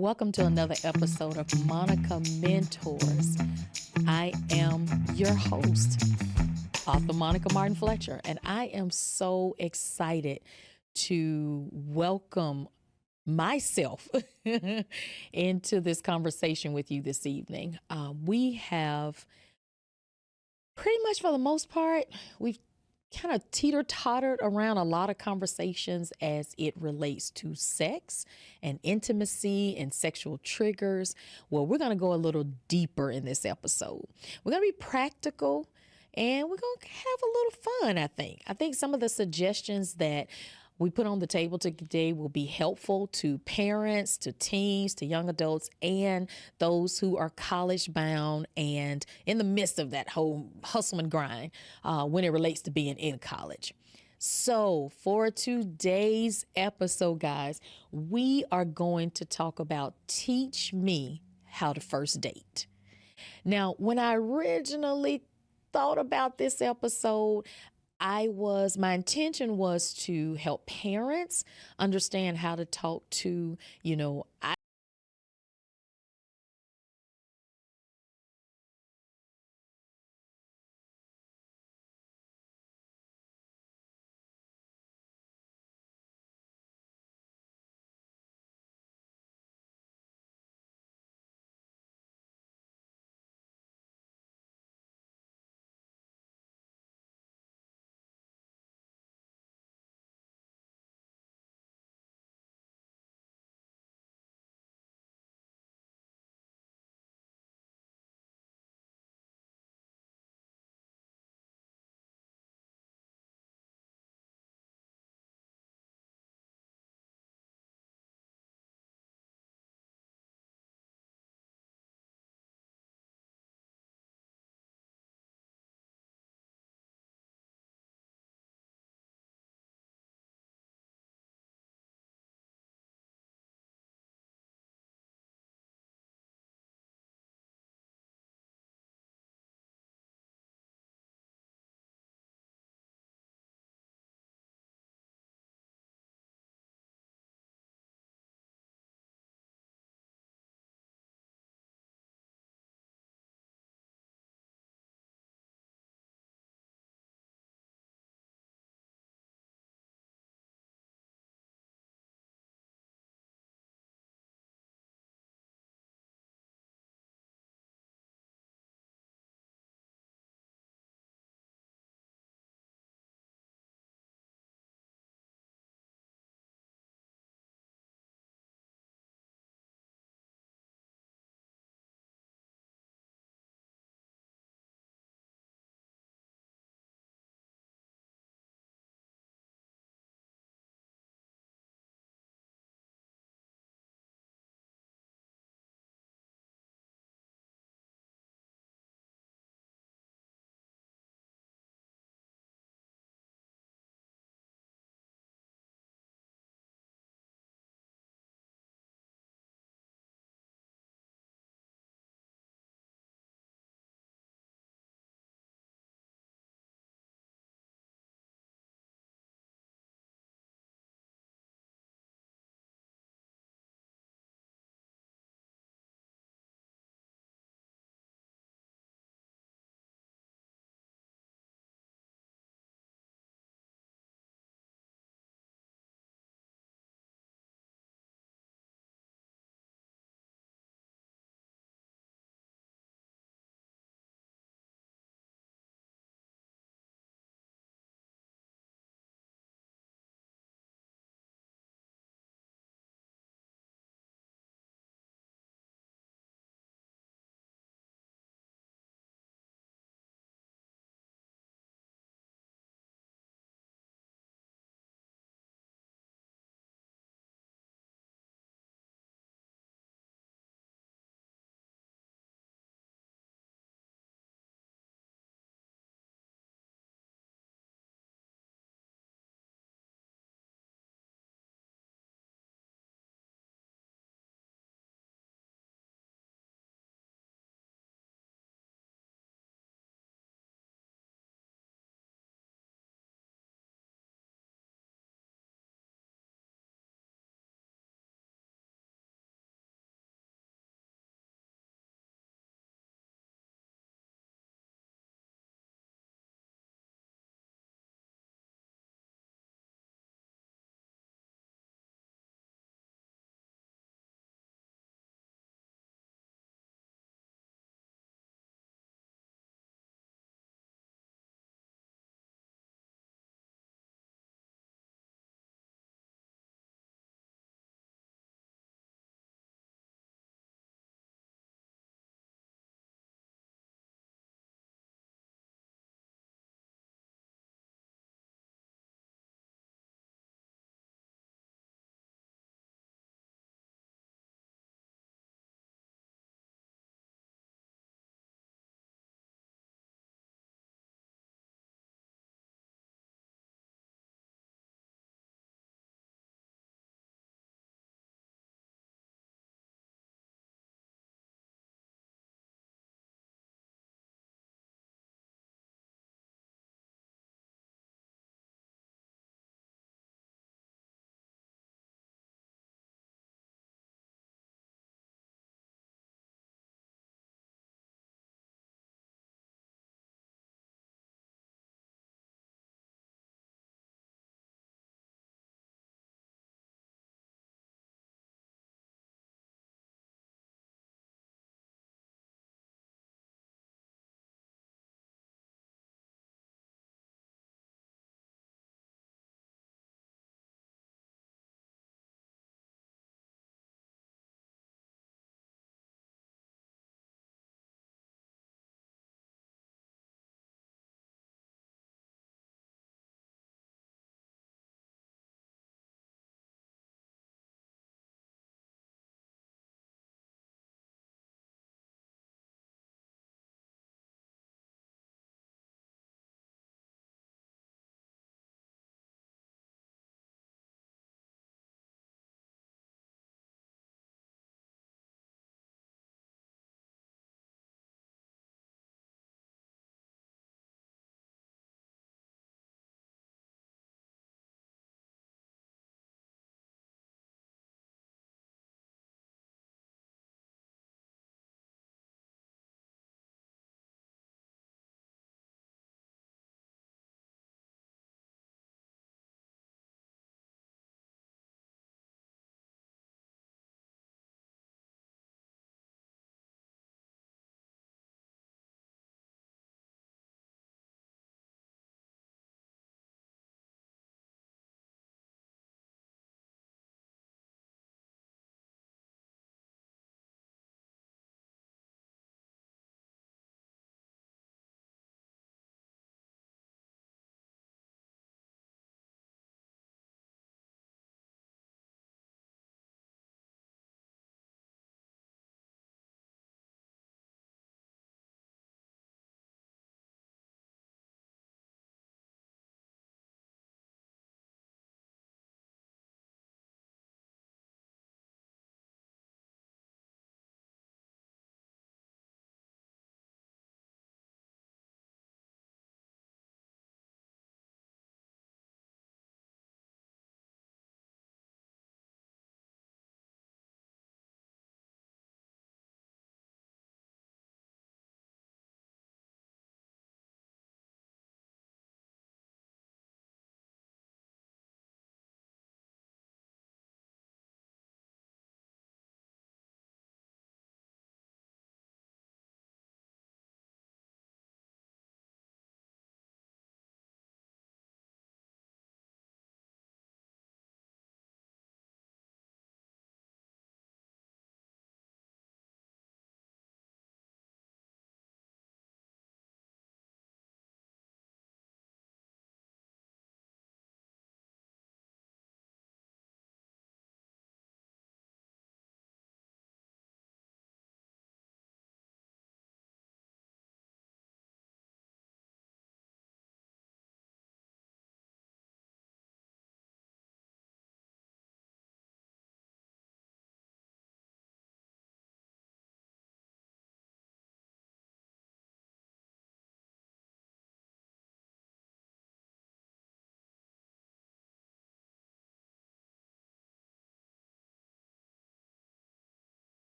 Welcome to another episode of Monica Mentors. I am your host, author Monica Martin Fletcher, and I am so excited to welcome myself into this conversation with you this evening. We have pretty much for the most part, we've kind of teeter-tottered around a lot of conversations as it relates to sex and intimacy and sexual triggers. Well, we're going to go a little deeper in this episode. We're going to be practical and we're going to have a little fun, I think. I think some of the suggestions that we put on the table today will be helpful to parents, to teens, to young adults, and those who are college bound and in the midst of that whole hustle and grind when it relates to being in college. So for today's episode, guys, we are going to talk about teach me how to first date. Now, when I originally thought about this episode, my intention was to help parents understand how to talk to, I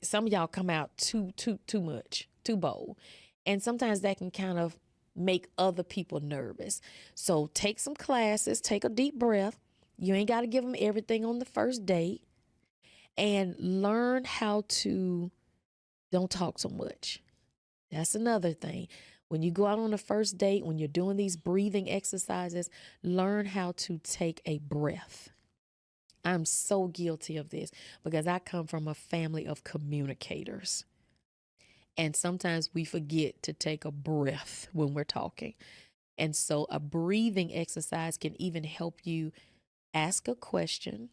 some of y'all come out too much, too bold. And sometimes that can kind of make other people nervous. So take some classes, take a deep breath. You ain't got to give them everything on the first date, and learn how to don't talk so much. That's another thing. When you go out on a first date, when you're doing these breathing exercises, learn how to take a breath. I'm so guilty of this because I come from a family of communicators. And sometimes we forget to take a breath when we're talking. And so a breathing exercise can even help you ask a question,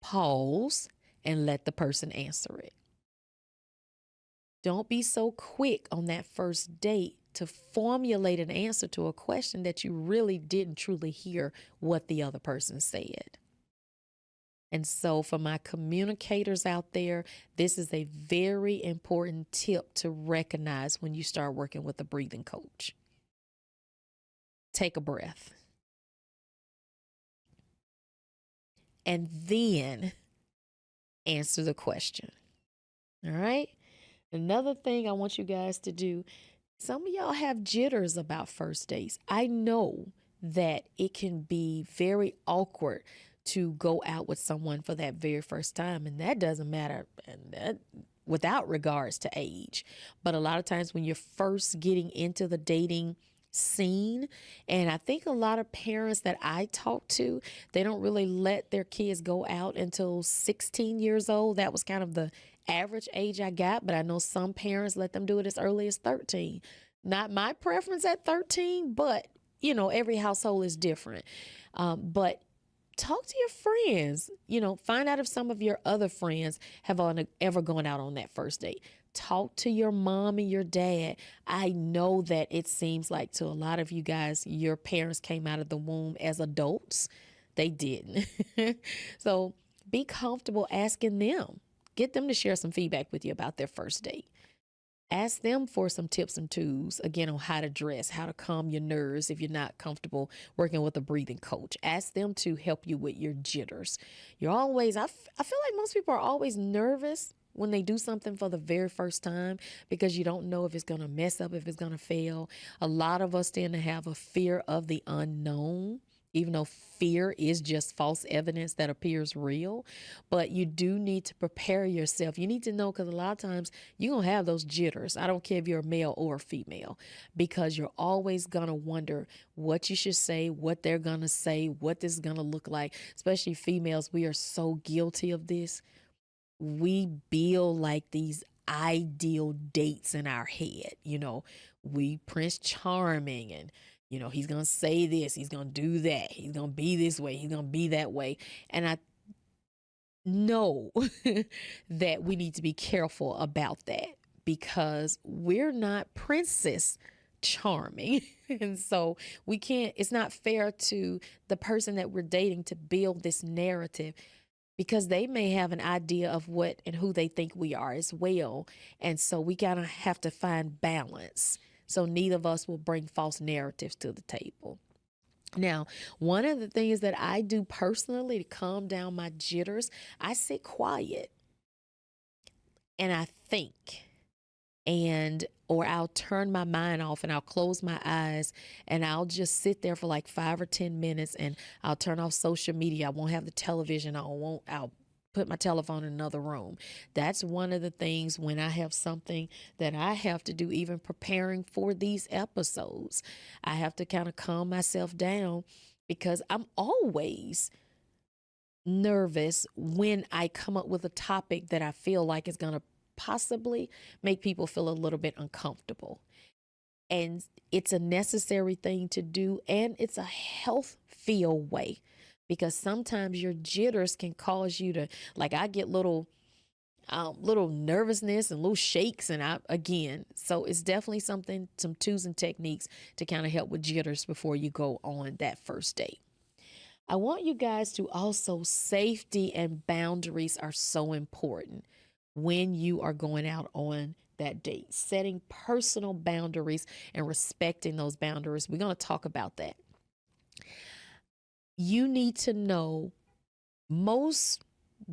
pause, and let the person answer it. Don't be so quick on that first date to formulate an answer to a question that you really didn't truly hear what the other person said. And so for my communicators out there, this is a very important tip to recognize when you start working with a breathing coach. Take a breath. And then answer the question. All right? Another thing I want you guys to do, some of y'all have jitters about first dates. I know that it can be very awkward to go out with someone for that very first time, and that doesn't matter, and that without regards to age. But a lot of times when you're first getting into the dating scene, and I think a lot of parents that I talk to, they don't really let their kids go out until 16 years old. That was kind of the average age I got, but I know some parents let them do it as early as 13. Not my preference at 13, but every household is different. But talk to your friends, find out if some of your other friends have ever gone out on that first date. Talk to your mom and your dad. I know that it seems like to a lot of you guys, your parents came out of the womb as adults. They didn't. So be comfortable asking them. Get them to share some feedback with you about their first date. Ask them for some tips and tools, again, on how to dress, how to calm your nerves if you're not comfortable working with a breathing coach. Ask them to help you with your jitters. You're always, I feel like most people are always nervous when they do something for the very first time because you don't know if it's going to mess up, if it's going to fail. A lot of us tend to have a fear of the unknown, even though fear is just false evidence that appears real. But you do need to prepare yourself. You need to know, because a lot of times you're going to have those jitters. I don't care if you're a male or a female, because you're always going to wonder what you should say, what they're going to say, what this is going to look like. Especially females, we are so guilty of this. We build like these ideal dates in our head. We Prince Charming, and he's going to say this, he's going to do that, he's going to be this way, he's going to be that way. And I know that we need to be careful about that, because we're not Princess Charming. And so it's not fair to the person that we're dating to build this narrative, because they may have an idea of what and who they think we are as well. And so we gotta have to find balance, so neither of us will bring false narratives to the table. Now, one of the things that I do personally to calm down my jitters, I sit quiet and I think. Or I'll turn my mind off and I'll close my eyes and I'll just sit there for like 5 or 10 minutes, and I'll turn off social media. I won't have the television on. I'll put my telephone in another room. That's one of the things when I have something that I have to do, even preparing for these episodes. I have to kind of calm myself down, because I'm always nervous when I come up with a topic that I feel like is going to possibly make people feel a little bit uncomfortable. And it's a necessary thing to do, and it's a health feel way, because sometimes your jitters can cause you to, like, I get little nervousness and little shakes, and so it's definitely some tools and techniques to kind of help with jitters before you go on that first date. I want you guys to also, safety and boundaries are so important when you are going out on that date. Setting personal boundaries and respecting those boundaries. We're going to talk about that. You need to know, most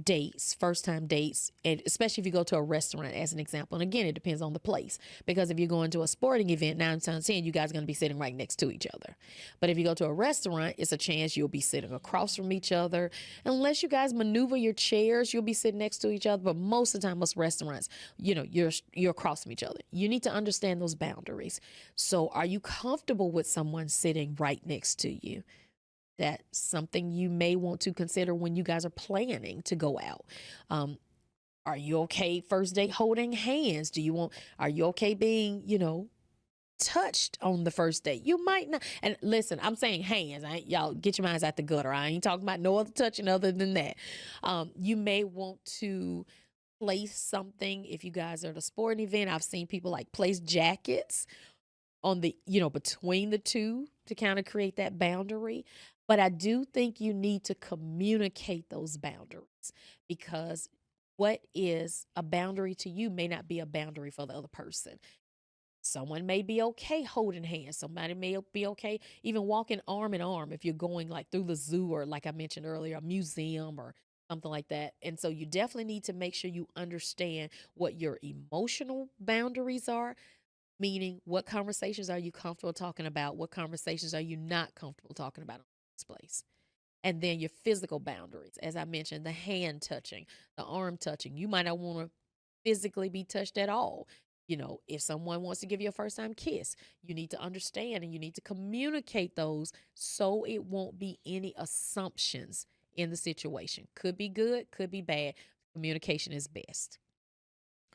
dates, first time dates, and especially if you go to a restaurant as an example. And again, it depends on the place. Because if you're going to a sporting event, 9 times 10, you guys are going to be sitting right next to each other. But if you go to a restaurant, it's a chance you'll be sitting across from each other. Unless you guys maneuver your chairs, you'll be sitting next to each other. But most of the time, most restaurants, you're across from each other. You need to understand those boundaries. So are you comfortable with someone sitting right next to you? That's something you may want to consider when you guys are planning to go out. Um, are you okay first date holding hands? Are you okay being, touched on the first date? You might not. And listen, I'm saying hands. Y'all get your minds out the gutter. I ain't talking about no other touching other than that. You may want to place something if you guys are at a sporting event. I've seen people like place jackets on the, between the two to kind of create that boundary. But I do think you need to communicate those boundaries, because what is a boundary to you may not be a boundary for the other person. Someone may be okay holding hands. Somebody may be okay even walking arm in arm if you're going like through the zoo, or like I mentioned earlier, a museum or something like that. And so you definitely need to make sure you understand what your emotional boundaries are. Meaning, what conversations are you comfortable talking about? What conversations are you not comfortable talking about in this place? And then your physical boundaries. As I mentioned, the hand touching, the arm touching. You might not want to physically be touched at all. If someone wants to give you a first time kiss, you need to understand and you need to communicate those so it won't be any assumptions in the situation. Could be good, could be bad. Communication is best.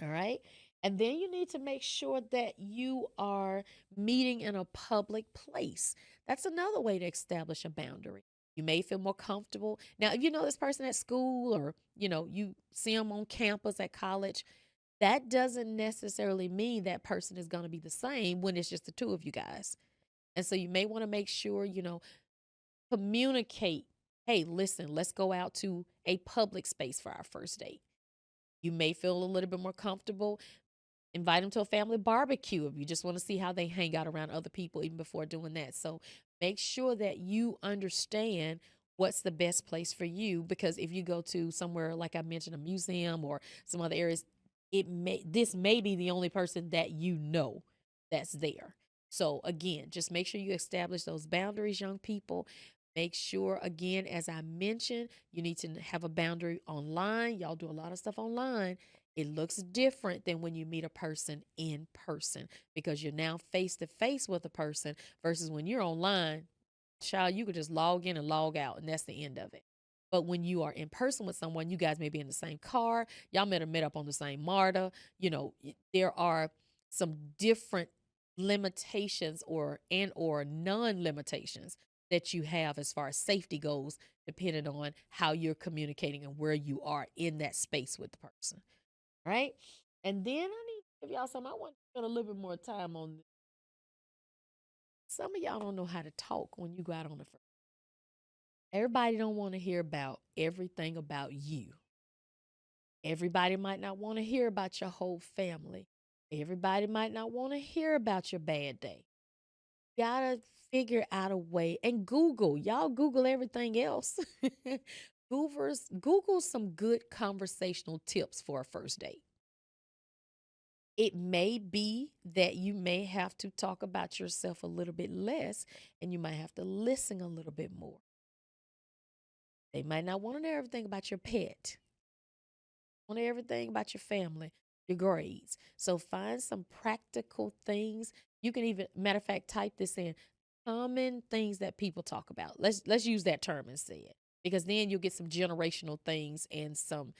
All right. And then you need to make sure that you are meeting in a public place. That's another way to establish a boundary. You may feel more comfortable. Now, if you know this person at school, or, you see them on campus at college, that doesn't necessarily mean that person is going to be the same when it's just the two of you guys. And so you may want to make sure, communicate, hey, listen, let's go out to a public space for our first date. You may feel a little bit more comfortable. Invite them to a family barbecue if you just want to see how they hang out around other people even before doing that. So make sure that you understand what's the best place for you, because if you go to somewhere like I mentioned, a museum or some other areas, this may be the only person that that's there. So again, just make sure you establish those boundaries, young people. Make sure, again, as I mentioned, you need to have a boundary online. Y'all do a lot of stuff online. It looks different than when you meet a person in person, because you're now face to face with a person versus when you're online. Child, you could just log in and log out, and that's the end of it. But when you are in person with someone, you guys may be in the same car. Y'all may have met up on the same MARTA. There are some different limitations or non-limitations that you have as far as safety goes, depending on how you're communicating and where you are in that space with the person. Right? And then I need to give y'all some. I want to spend a little bit more time on this. Some of y'all don't know how to talk when you go out on the first. Everybody don't want to hear about everything about you. Everybody might not want to hear about your whole family. Everybody might not want to hear about your bad day. You gotta figure out a way and Google. Y'all Google everything else. Google some good conversational tips for a first date. It may be that you may have to talk about yourself a little bit less, and you might have to listen a little bit more. They might not want to know everything about your pet, want to know everything about your family, your grades. So find some practical things. You can even, matter of fact, type this in: common things that people talk about. Let's use that term instead, because then you'll get some generational things and some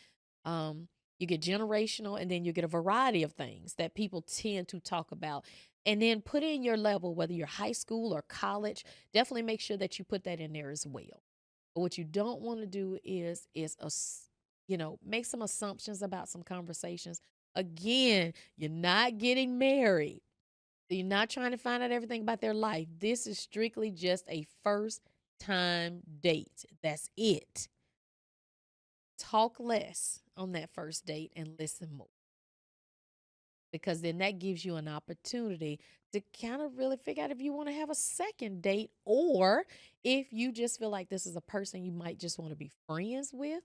you get generational, and then you get a variety of things that people tend to talk about. And then put in your level, whether you're high school or college. Definitely make sure that you put that in there as well. But what you don't want to do is make some assumptions about some conversations. Again, you're not getting married. You're not trying to find out everything about their life. This is strictly just a first time date. That's it. Talk less on that first date and listen more, because then that gives you an opportunity to kind of really figure out if you want to have a second date, or if you just feel like this is a person you might just want to be friends with,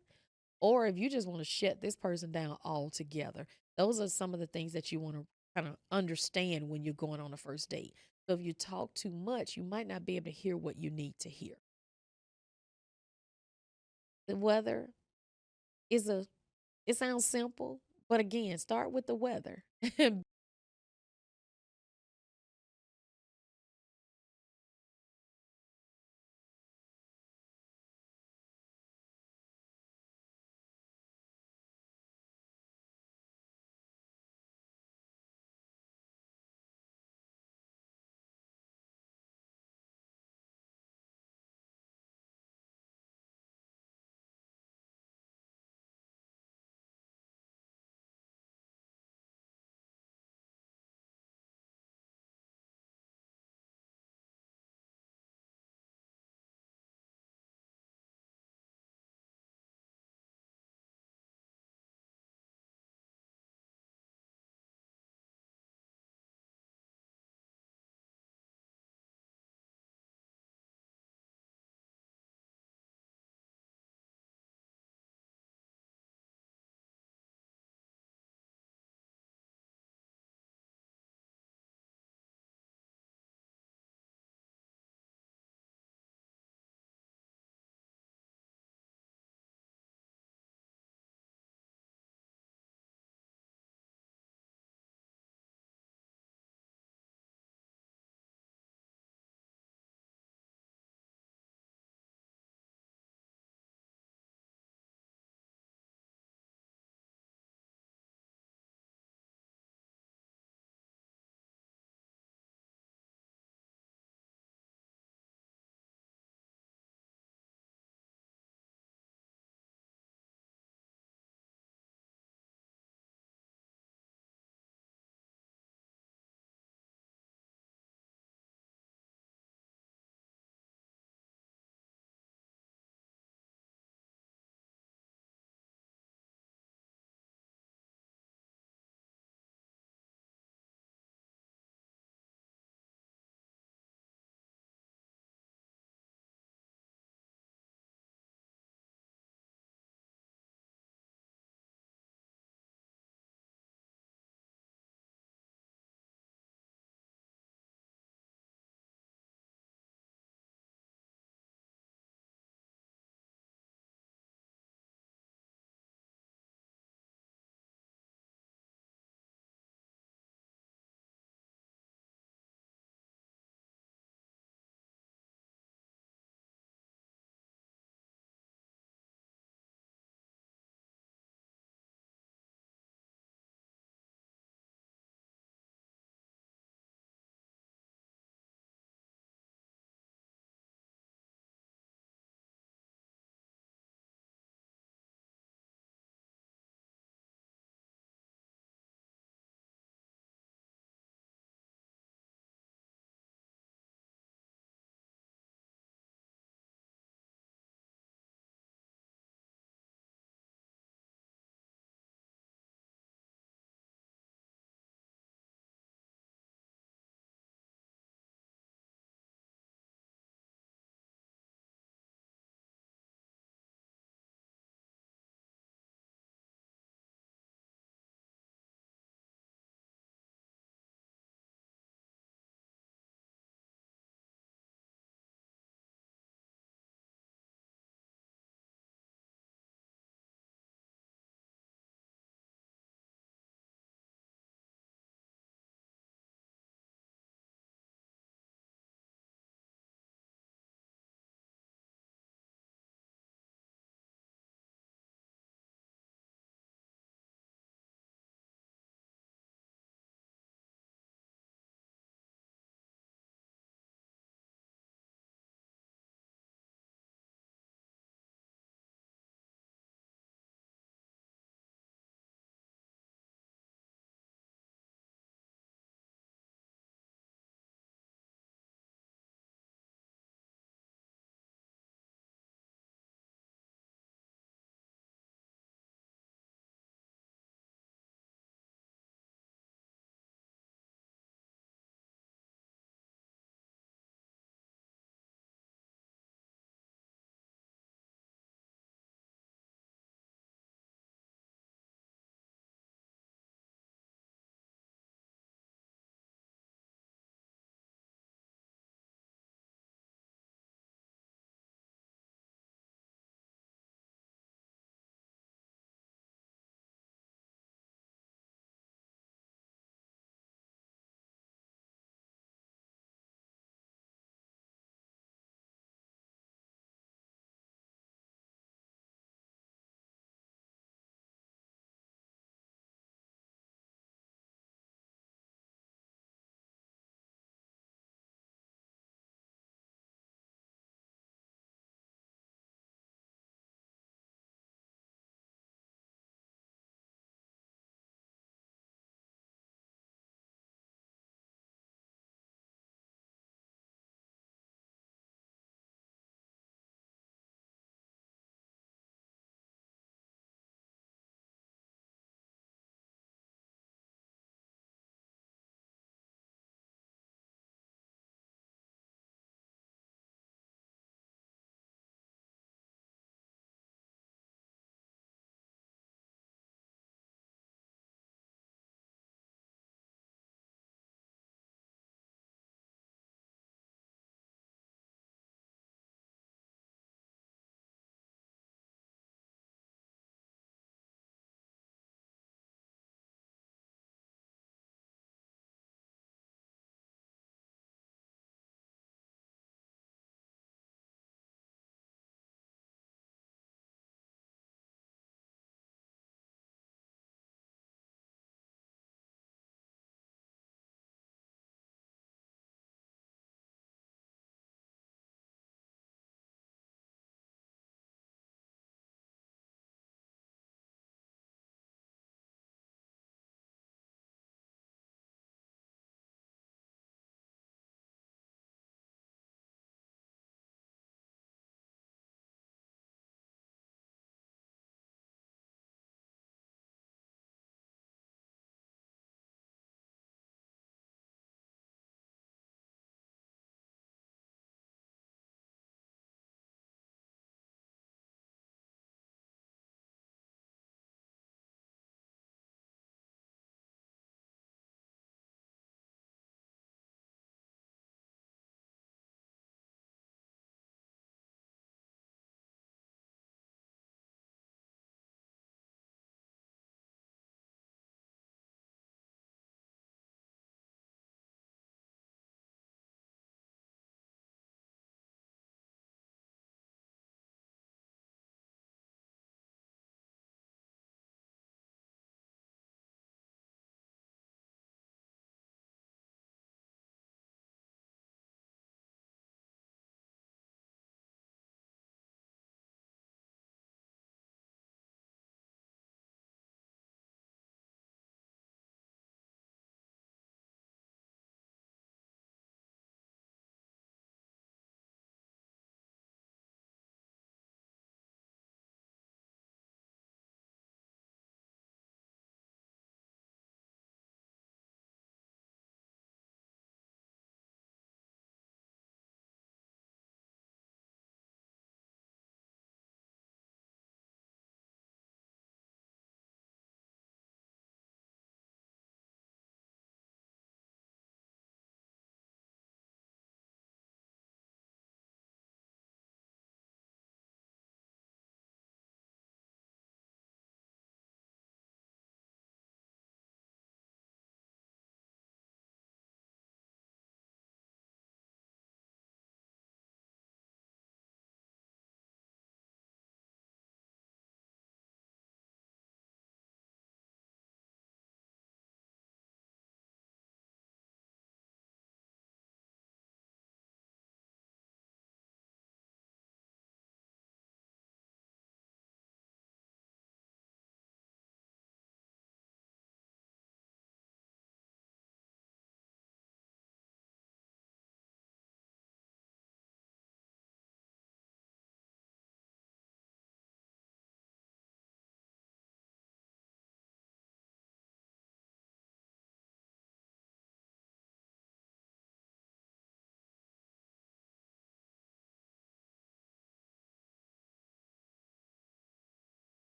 or if you just want to shut this person down altogether. Those are some of the things that you want to kind of understand when you're going on a first date. So if you talk too much, you might not be able to hear what you need to hear. The weather is a it sounds simple, but again, start with the weather.